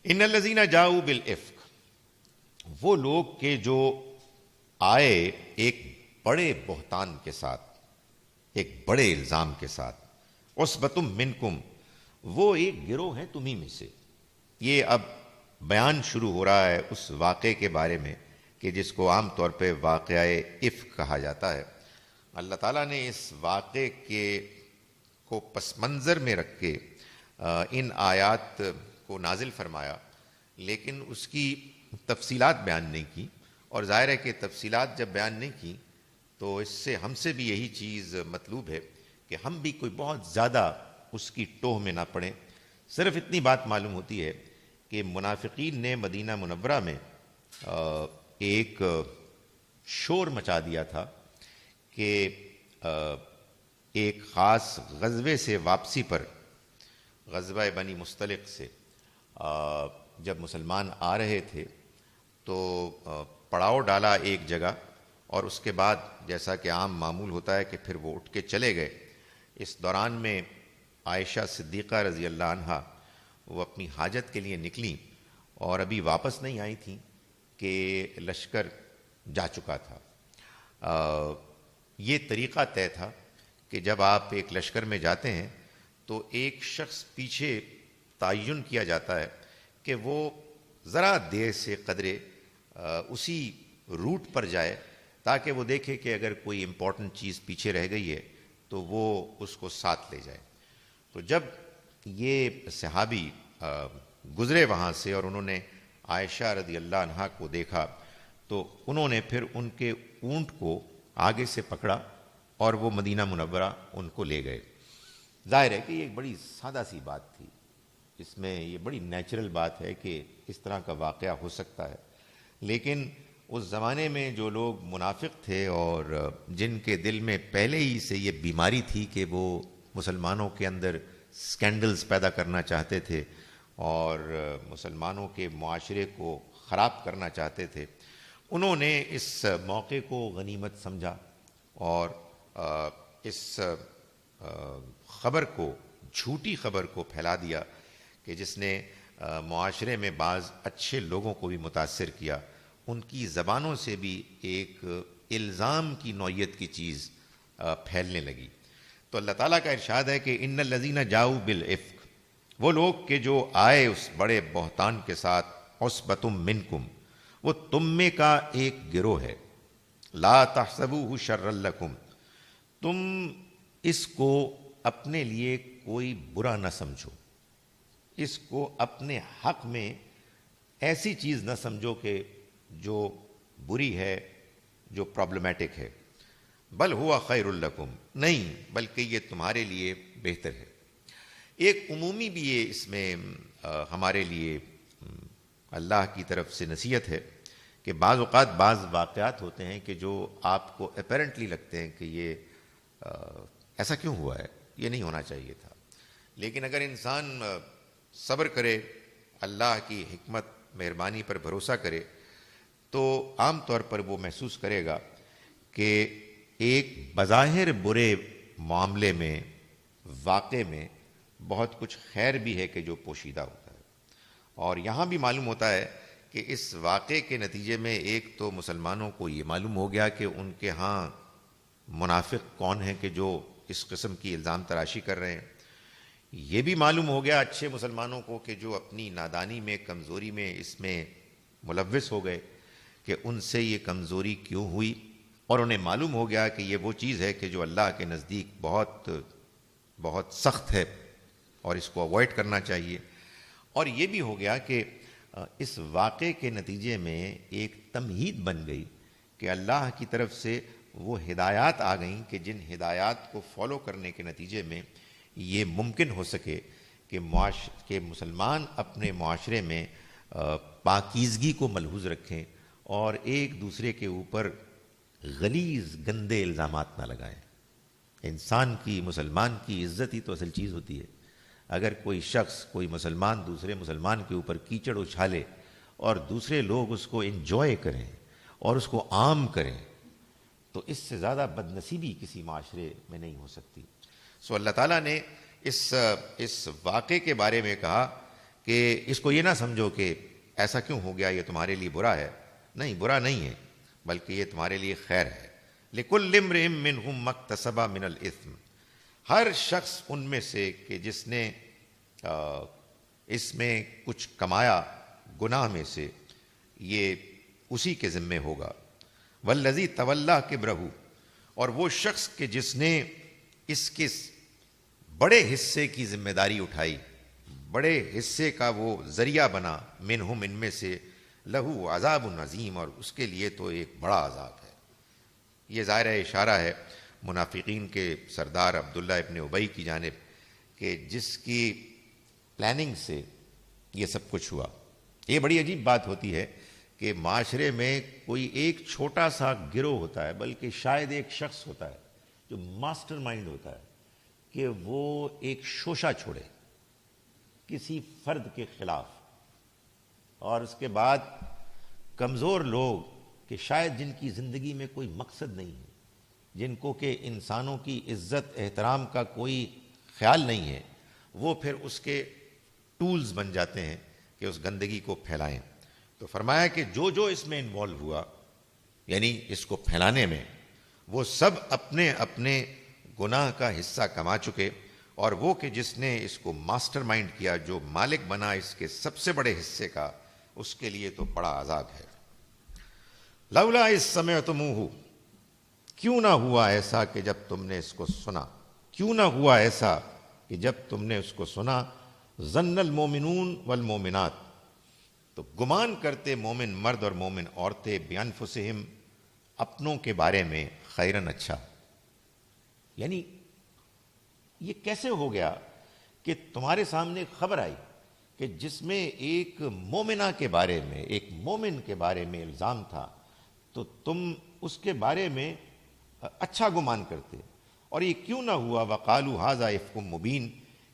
ان الذین جاؤ بالافک، وہ لوگ کہ جو آئے ایک بڑے بہتان کے ساتھ، ایک بڑے الزام کے ساتھ، عصبۃ منکم، وہ ایک گروہ ہیں تمہیں میں سے۔ یہ اب بیان شروع ہو رہا ہے اس واقعے کے بارے میں کہ جس کو عام طور پہ واقعہ افک کہا جاتا ہے۔ اللہ تعالیٰ نے اس واقعے کو پس منظر میں رکھ کے ان آیات کو نازل فرمایا، لیکن اس کی تفصیلات بیان نہیں کی، اور ظاہر ہے کہ تفصیلات جب بیان نہیں کی تو اس سے ہم سے بھی یہی چیز مطلوب ہے کہ ہم بھی کوئی بہت زیادہ اس کی ٹوہ میں نہ پڑیں۔ صرف اتنی بات معلوم ہوتی ہے کہ منافقین نے مدینہ منورہ میں ایک شور مچا دیا تھا کہ ایک خاص غزوے سے واپسی پر، غزوہ بنی مصطلق سے جب مسلمان آ رہے تھے تو پڑاؤ ڈالا ایک جگہ، اور اس کے بعد جیسا کہ عام معمول ہوتا ہے کہ پھر وہ اٹھ کے چلے گئے۔ اس دوران میں عائشہ صدیقہ رضی اللہ عنہا وہ اپنی حاجت کے لیے نکلیں اور ابھی واپس نہیں آئی تھیں کہ لشکر جا چکا تھا۔ یہ طریقہ طے تھا کہ جب آپ ایک لشکر میں جاتے ہیں تو ایک شخص پیچھے تعین کیا جاتا ہے کہ وہ ذرا دیر سے قدرے اسی روٹ پر جائے تاکہ وہ دیکھے کہ اگر کوئی امپورٹنٹ چیز پیچھے رہ گئی ہے تو وہ اس کو ساتھ لے جائے۔ تو جب یہ صحابی گزرے وہاں سے اور انہوں نے عائشہ رضی اللہ عنہا کو دیکھا تو انہوں نے پھر ان کے اونٹ کو آگے سے پکڑا اور وہ مدینہ منورہ ان کو لے گئے۔ ظاہر ہے کہ یہ ایک بڑی سادہ سی بات تھی، اس میں یہ بڑی نیچرل بات ہے کہ اس طرح کا واقعہ ہو سکتا ہے، لیکن اس زمانے میں جو لوگ منافق تھے اور جن کے دل میں پہلے ہی سے یہ بیماری تھی کہ وہ مسلمانوں کے اندر سکینڈلز پیدا کرنا چاہتے تھے اور مسلمانوں کے معاشرے کو خراب کرنا چاہتے تھے، انہوں نے اس موقع کو غنیمت سمجھا اور اس خبر کو، جھوٹی خبر کو پھیلا دیا کہ جس نے معاشرے میں بعض اچھے لوگوں کو بھی متاثر کیا، ان کی زبانوں سے بھی ایک الزام کی نوعیت کی چیز پھیلنے لگی۔ تو اللہ تعالیٰ کا ارشاد ہے کہ ان الذین جاؤ بالافک، وہ لوگ کہ جو آئے اس بڑے بہتان کے ساتھ، عصبۃ منکم، وہ تم میں کا ایک گروہ ہے، لا تحسبوہ شرا لکم، تم اس کو اپنے لیے کوئی برا نہ سمجھو، اس کو اپنے حق میں ایسی چیز نہ سمجھو کہ جو بری ہے، جو پرابلمیٹک ہے، بل ہوا خیر لکم، نہیں بلکہ یہ تمہارے لیے بہتر ہے۔ ایک عمومی بھی یہ اس میں ہمارے لیے اللہ کی طرف سے نصیحت ہے کہ بعض اوقات بعض واقعات ہوتے ہیں کہ جو آپ کو اپیرنٹلی لگتے ہیں کہ یہ ایسا کیوں ہوا ہے، یہ نہیں ہونا چاہیے تھا، لیکن اگر انسان صبر کرے، اللہ کی حکمت مہربانی پر بھروسہ کرے، تو عام طور پر وہ محسوس کرے گا کہ ایک بظاہر برے معاملے میں، واقع میں بہت کچھ خیر بھی ہے کہ جو پوشیدہ ہوتا ہے۔ اور یہاں بھی معلوم ہوتا ہے کہ اس واقعے کے نتیجے میں ایک تو مسلمانوں کو یہ معلوم ہو گیا کہ ان کے ہاں منافق کون ہیں کہ جو اس قسم کی الزام تراشی کر رہے ہیں، یہ بھی معلوم ہو گیا اچھے مسلمانوں کو کہ جو اپنی نادانی میں، کمزوری میں اس میں ملوث ہو گئے کہ ان سے یہ کمزوری کیوں ہوئی، اور انہیں معلوم ہو گیا کہ یہ وہ چیز ہے کہ جو اللہ کے نزدیک بہت بہت سخت ہے اور اس کو اوائڈ کرنا چاہیے۔ اور یہ بھی ہو گیا کہ اس واقعے کے نتیجے میں ایک تمہید بن گئی کہ اللہ کی طرف سے وہ ہدایات آ گئیں کہ جن ہدایات کو فالو کرنے کے نتیجے میں یہ ممکن ہو سکے کہ مسلمان اپنے معاشرے میں پاکیزگی کو ملحوظ رکھیں اور ایک دوسرے کے اوپر غلیظ گندے الزامات نہ لگائیں۔ انسان کی، مسلمان کی عزت ہی تو اصل چیز ہوتی ہے۔ اگر کوئی شخص، کوئی مسلمان دوسرے مسلمان کے اوپر کیچڑ اچھالے اور دوسرے لوگ اس کو انجوائے کریں اور اس کو عام کریں تو اس سے زیادہ بد نصیبی کسی معاشرے میں نہیں ہو سکتی۔ سو اللہ تعالیٰ نے اس واقعے کے بارے میں کہا کہ اس کو یہ نہ سمجھو کہ ایسا کیوں ہو گیا، یہ تمہارے لیے برا ہے. نہیں، برا نہیں ہے، بلکہ یہ تمہارے لیے خیر ہے. لِكُلِّ امْرِئٍ مِّنْهُم مَّا اكْتَسَبَ مِنَ الْإِثْمِ، ہر شخص ان میں سے کہ جس نے اس میں کچھ کمایا گناہ میں سے، یہ اسی کے ذمے ہوگا. وَالَّذِي تَوَلَّىٰ كِبْرَهُ، اور وہ شخص کہ جس نے اس کے بڑے حصے کی ذمہ داری اٹھائی، بڑے حصے کا وہ ذریعہ بنا، منہم ان میں سے، لہو عذاب عظیم، اور اس کے لیے تو ایک بڑا عذاب ہے. یہ ظاہر اشارہ ہے منافقین کے سردار عبداللہ ابن ابی کی جانب کہ جس کی پلاننگ سے یہ سب کچھ ہوا. یہ بڑی عجیب بات ہوتی ہے کہ معاشرے میں کوئی ایک چھوٹا سا گروہ ہوتا ہے، بلکہ شاید ایک شخص ہوتا ہے جو ماسٹر مائنڈ ہوتا ہے، کہ وہ ایک شوشہ چھوڑے کسی فرد کے خلاف، اور اس کے بعد کمزور لوگ کہ شاید جن کی زندگی میں کوئی مقصد نہیں ہے، جن کو کہ انسانوں کی عزت احترام کا کوئی خیال نہیں ہے، وہ پھر اس کے ٹولز بن جاتے ہیں کہ اس گندگی کو پھیلائیں. تو فرمایا کہ جو جو اس میں انوالو ہوا، یعنی اس کو پھیلانے میں، وہ سب اپنے اپنے گناہ کا حصہ کما چکے، اور وہ کہ جس نے اس کو ماسٹر مائنڈ کیا، جو مالک بنا اس کے سب سے بڑے حصے کا، اس کے لیے تو بڑا عذاب ہے. لولا اذ سمعتموہ، کیوں نہ ہوا ایسا کہ جب تم نے اس کو سنا، کیوں نہ ہوا ایسا کہ جب تم نے اس کو سنا. ظن المومنون والمومنات، تو گمان کرتے مومن مرد اور مومن عورتیں، بانفسہم، اپنوں کے بارے میں، خیرن، اچھا. یعنی یہ کیسے ہو گیا کہ تمہارے سامنے خبر آئی کہ جس میں ایک مومنہ کے بارے میں، ایک مومن کے بارے میں الزام تھا، تو تم اس کے بارے میں اچھا گمان کرتے. اور یہ کیوں نہ ہوا وقالوا ھذا افک مبین،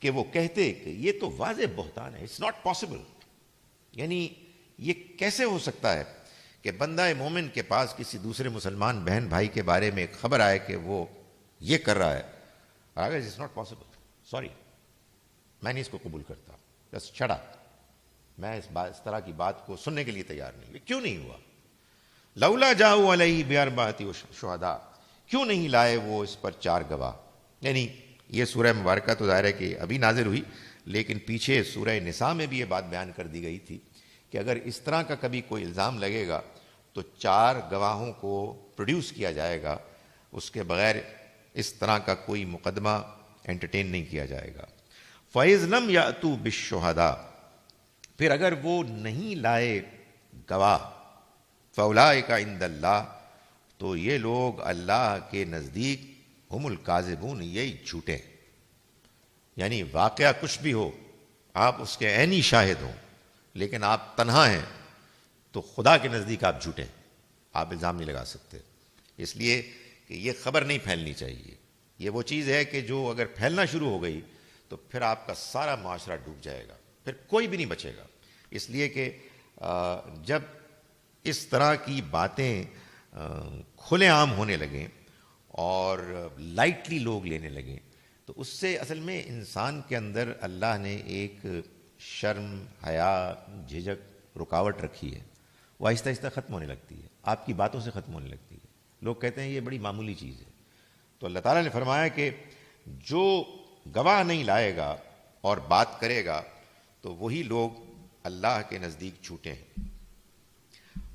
کہ وہ کہتے کہ یہ تو واضح بہتان ہے، اٹس ناٹ پاسبل. یعنی یہ کیسے ہو سکتا ہے کہ بندہ مومن کے پاس کسی دوسرے مسلمان بہن بھائی کے بارے میں ایک خبر آئے کہ وہ یہ کر رہا ہے، اور اگر اٹس ناٹ پاسبل، سوری، میں نہیں اس کو قبول کرتا، بس چھڑا، میں اس طرح کی بات کو سننے کے لیے تیار نہیں. یہ کیوں نہیں ہوا؟ لولا جاؤ علیہ باربعۃ شہداء، کیوں نہیں لائے وہ اس پر 4 گواہ. یعنی یہ سورہ مبارکہ تو ظاہر ہے کہ ابھی نازل ہوئی، لیکن پیچھے سورہ نساء میں بھی یہ بات بیان کر دی گئی تھی کہ اگر اس طرح کا کبھی کوئی الزام لگے گا تو 4 گواہوں کو پروڈیوس کیا جائے گا، اس کے بغیر اس طرح کا کوئی مقدمہ انٹرٹین نہیں کیا جائے گا. فَإِذْ لَمْ يَأْتُوا بِالشُّهَدَاءِ، پھر اگر وہ نہیں لائے گواہ، فَأُولَٰئِکَ عِندَ اللَّهِ، تو یہ لوگ اللہ کے نزدیک ہم الکاذبون، یہی جھوٹے. یعنی واقعہ کچھ بھی ہو، آپ اس کے عینی شاہد ہوں، لیکن آپ تنہا ہیں، تو خدا کے نزدیک آپ جھوٹے ہیں، آپ الزام نہیں لگا سکتے. اس لیے کہ یہ خبر نہیں پھیلنی چاہیے. یہ وہ چیز ہے کہ جو اگر پھیلنا شروع ہو گئی تو پھر آپ کا سارا معاشرہ ڈوب جائے گا، پھر کوئی بھی نہیں بچے گا. اس لیے کہ جب اس طرح کی باتیں کھلے عام ہونے لگیں اور لائٹلی لوگ لینے لگیں، تو اس سے اصل میں انسان کے اندر اللہ نے ایک شرم، حیا، جھجک، رکاوٹ رکھی ہے، وہ آہستہ آہستہ ختم ہونے لگتی ہے، آپ کی باتوں سے ختم ہونے لگتی ہے. لوگ کہتے ہیں یہ بڑی معمولی چیز ہے. تو اللہ تعالیٰ نے فرمایا کہ جو گواہ نہیں لائے گا اور بات کرے گا تو وہی لوگ اللہ کے نزدیک جھوٹے ہیں.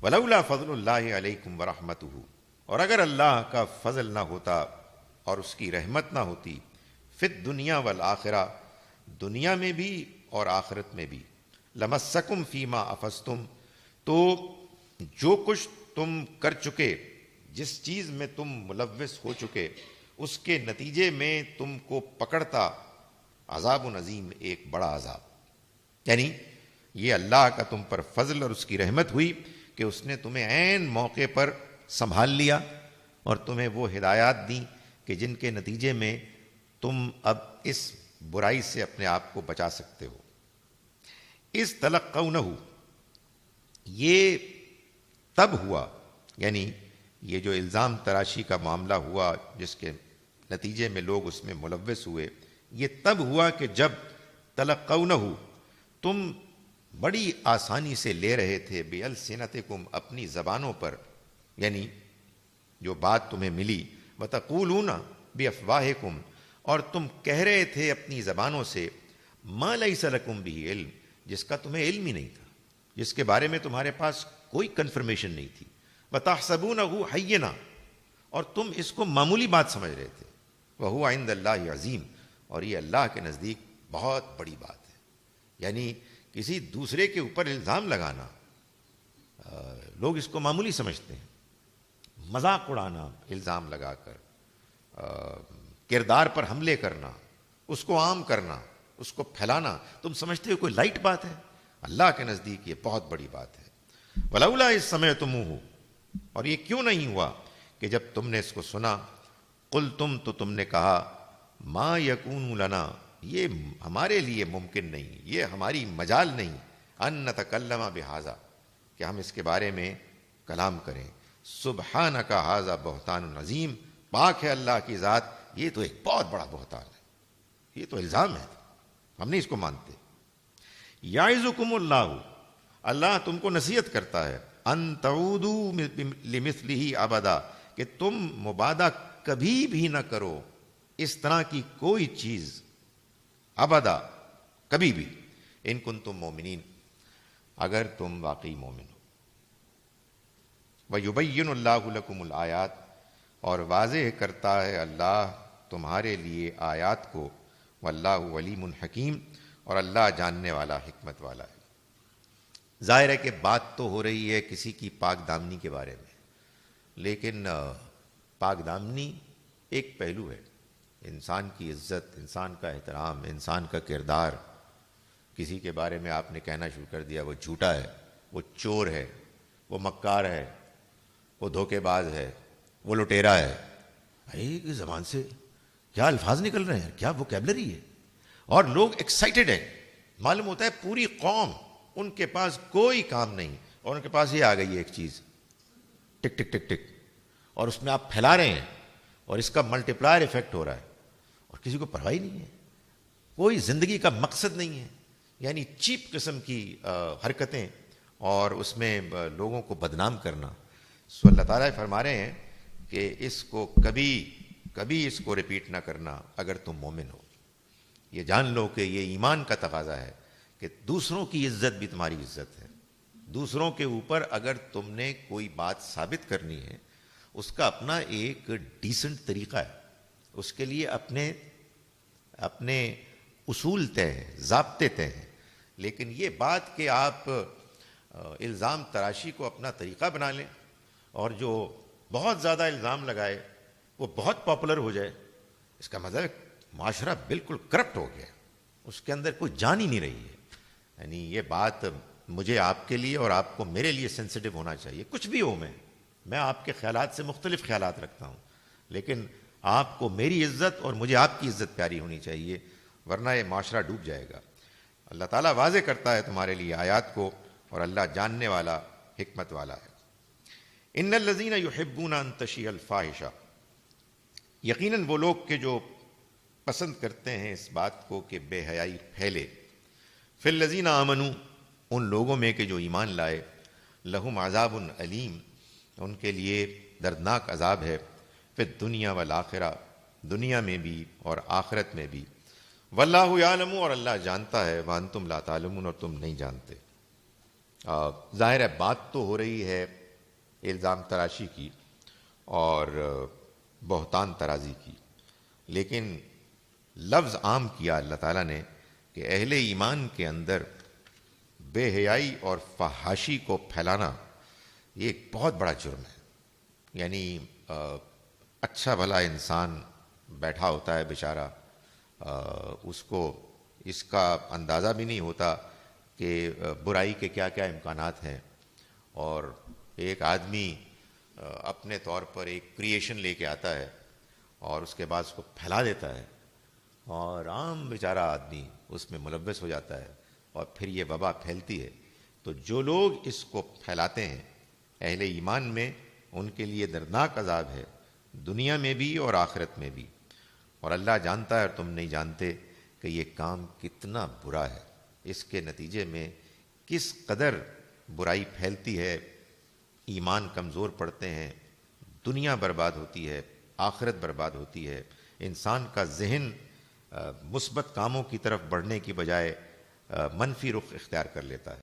وَلَوْلَا فَضْلُ اللَّهِ عَلَيْكُمْ وَرَحْمَتُهُ، اور اگر اللہ کا فضل نہ ہوتا اور اس کی رحمت نہ ہوتی، فی الدنیا والآخرہ، دنیا میں بھی اور آخرت میں بھی، لمسکم فیما افضتم، تو جو کچھ تم کر چکے، جس چیز میں تم ملوث ہو چکے، اس کے نتیجے میں تم کو پکڑتا عذاب عظیم، ایک بڑا عذاب. یعنی یہ اللہ کا تم پر فضل اور اس کی رحمت ہوئی کہ اس نے تمہیں عین موقع پر سنبھال لیا اور تمہیں وہ ہدایات دیں کہ جن کے نتیجے میں تم اب اس برائی سے اپنے آپ کو بچا سکتے ہو. اس تلقونہ، یہ تب ہوا، یعنی یہ جو الزام تراشی کا معاملہ ہوا جس کے نتیجے میں لوگ اس میں ملوث ہوئے، یہ تب ہوا کہ جب تلقونہ، تم بڑی آسانی سے لے رہے تھے بِأَلْسِنَتِكُمْ اپنی زبانوں پر، یعنی جو بات تمہیں ملی، وَتَقُولُونَ بِأَفْوَاهِكُمْ اور تم کہہ رہے تھے اپنی زبانوں سے، مَا لَيْسَ لَكُمْ بِهِ علم جس کا تمہیں علم ہی نہیں تھا، جس کے بارے میں تمہارے پاس کوئی کنفرمیشن نہیں تھی، وَتَحْسَبُونَهُ حَيِّنًا اور تم اس کو معمولی بات سمجھ رہے تھے، وَهُوَ عِندَ اللَّهِ عظیم اور یہ اللہ کے نزدیک بہت بڑی بات ہے۔ یعنی کسی دوسرے کے اوپر الزام لگانا لوگ اس کو معمولی سمجھتے ہیں، مذاق اڑانا الزام لگا کر، کردار پر حملے کرنا، اس کو عام کرنا، اس کو پھیلانا، تم سمجھتے ہو کوئی لائٹ بات ہے، اللہ کے نزدیک یہ بہت بڑی بات ہے۔ وَلَوْلَا إِذْ سَمِعْتُمُوهُ اور یہ کیوں نہیں ہوا کہ جب تم نے اس کو سنا، قُلْتُمْ تو تم نے کہا، مَا يَكُونُ لَنَا یہ ہمارے لیے ممکن نہیں، یہ ہماری مجال نہیں، ان نتکلم بہذا کہ ہم اس کے بارے میں کلام کریں، سبحانک ھذا بہتان عظیم پاک ہے اللہ کی ذات، یہ تو ایک بہت بڑا بہتان ہے، یہ تو الزام ہے، ہم نہیں اس کو مانتے۔ یعظکم اللہ اللہ تم کو نصیحت کرتا ہے، ان تعودوا لمثلہ ابدا کہ تم مبادہ کبھی بھی نہ کرو اس طرح کی کوئی چیز، ابدا کبھی بھی، ان کنتم مومنین اگر تم واقعی مومن ہو۔ وَيُبَيِّنُ اللَّهُ لَكُمُ الْآيَاتِ اور واضح کرتا ہے اللہ تمہارے لیے آیات کو، وَاللَّهُ عَلِيمٌ حکیم اور اللہ جاننے والا حکمت والا ہے۔ ظاہر ہے کہ بات تو ہو رہی ہے کسی کی پاک دامنی کے بارے میں، لیکن پاک دامنی ایک پہلو ہے، انسان کی عزت، انسان کا احترام، انسان کا کردار۔ کسی کے بارے میں آپ نے کہنا شروع کر دیا وہ جھوٹا ہے، وہ چور ہے، وہ مکار ہے، وہ دھوکے باز ہے، وہ لٹیرا ہے، بھائی اس زبان سے کیا الفاظ نکل رہے ہیں، کیا ووکیبلری ہے، اور لوگ ایکسائٹڈ ہیں، معلوم ہوتا ہے پوری قوم ان کے پاس کوئی کام نہیں اور ان کے پاس یہ آ گئی ہے ایک چیز، ٹک ٹک ٹک ٹک، اور اس میں آپ پھیلا رہے ہیں اور اس کا ملٹی پلائر ایفیکٹ ہو رہا ہے اور کسی کو پرواہ نہیں ہے، کوئی زندگی کا مقصد نہیں ہے، یعنی چیپ قسم کی حرکتیں اور اس میں لوگوں کو بدنام کرنا۔ سو اللہ تعالیٰ فرما رہے ہیں کہ اس کو کبھی اس کو ریپیٹ نہ کرنا اگر تم مومن ہو۔ یہ جان لو کہ یہ ایمان کا تقاضا ہے کہ دوسروں کی عزت بھی تمہاری عزت ہے، دوسروں کے اوپر اگر تم نے کوئی بات ثابت کرنی ہے اس کا اپنا ایک ڈیسنٹ طریقہ ہے، اس کے لیے اپنے اصول طے ہیں، ضابطے طے ہیں، لیکن یہ بات کہ آپ الزام تراشی کو اپنا طریقہ بنا لیں اور جو بہت زیادہ الزام لگائے وہ بہت پاپولر ہو جائے، اس کا مطلب معاشرہ بالکل کرپٹ ہو گیا، اس کے اندر کوئی جان ہی نہیں رہی ہے۔ یعنی یہ بات مجھے آپ کے لیے اور آپ کو میرے لیے سینسٹیو ہونا چاہیے، کچھ بھی ہو میں آپ کے خیالات سے مختلف خیالات رکھتا ہوں، لیکن آپ کو میری عزت اور مجھے آپ کی عزت پیاری ہونی چاہیے، ورنہ یہ معاشرہ ڈوب جائے گا۔ اللہ تعالیٰ واضح کرتا ہے تمہارے لیے آیات کو اور اللہ جاننے والا حکمت والا ہے۔ ان الذین یحبون ان تشیع الفاحشہ یقیناً وہ لوگ کہ جو پسند کرتے ہیں اس بات کو کہ بے حیائی پھیلے، فی الذین آمنوا ان لوگوں میں کہ جو ایمان لائے، لہم عذاب علیم ان کے لیے دردناک عذاب ہے، فی الدنیا والآخرہ دنیا میں بھی اور آخرت میں بھی، واللہ یعلم اور اللہ جانتا ہے، وانتم لا تعلمون اور تم نہیں جانتے۔ ظاہر ہے بات تو ہو رہی ہے الزام تراشی کی اور بہتان ترازی کی، لیکن لفظ عام کیا اللہ تعالیٰ نے کہ اہل ایمان کے اندر بے حیائی اور فحاشی کو پھیلانا یہ ایک بہت بڑا جرم ہے۔ یعنی اچھا بھلا انسان بیٹھا ہوتا ہے بیچارہ، اس کو اس کا اندازہ بھی نہیں ہوتا کہ برائی کے کیا کیا امکانات ہیں، اور ایک آدمی اپنے طور پر ایک کریشن لے کے آتا ہے اور اس کے بعد اس کو پھیلا دیتا ہے، اور عام بیچارہ آدمی اس میں ملوث ہو جاتا ہے اور پھر یہ وبا پھیلتی ہے۔ تو جو لوگ اس کو پھیلاتے ہیں اہل ایمان میں، ان کے لیے دردناک عذاب ہے دنیا میں بھی اور آخرت میں بھی، اور اللہ جانتا ہے اور تم نہیں جانتے کہ یہ کام کتنا برا ہے۔ اس کے نتیجے میں کس قدر برائی پھیلتی ہے، ایمان کمزور پڑتے ہیں، دنیا برباد ہوتی ہے، آخرت برباد ہوتی ہے، انسان کا ذہن مثبت کاموں کی طرف بڑھنے کی بجائے منفی رخ اختیار کر لیتا ہے۔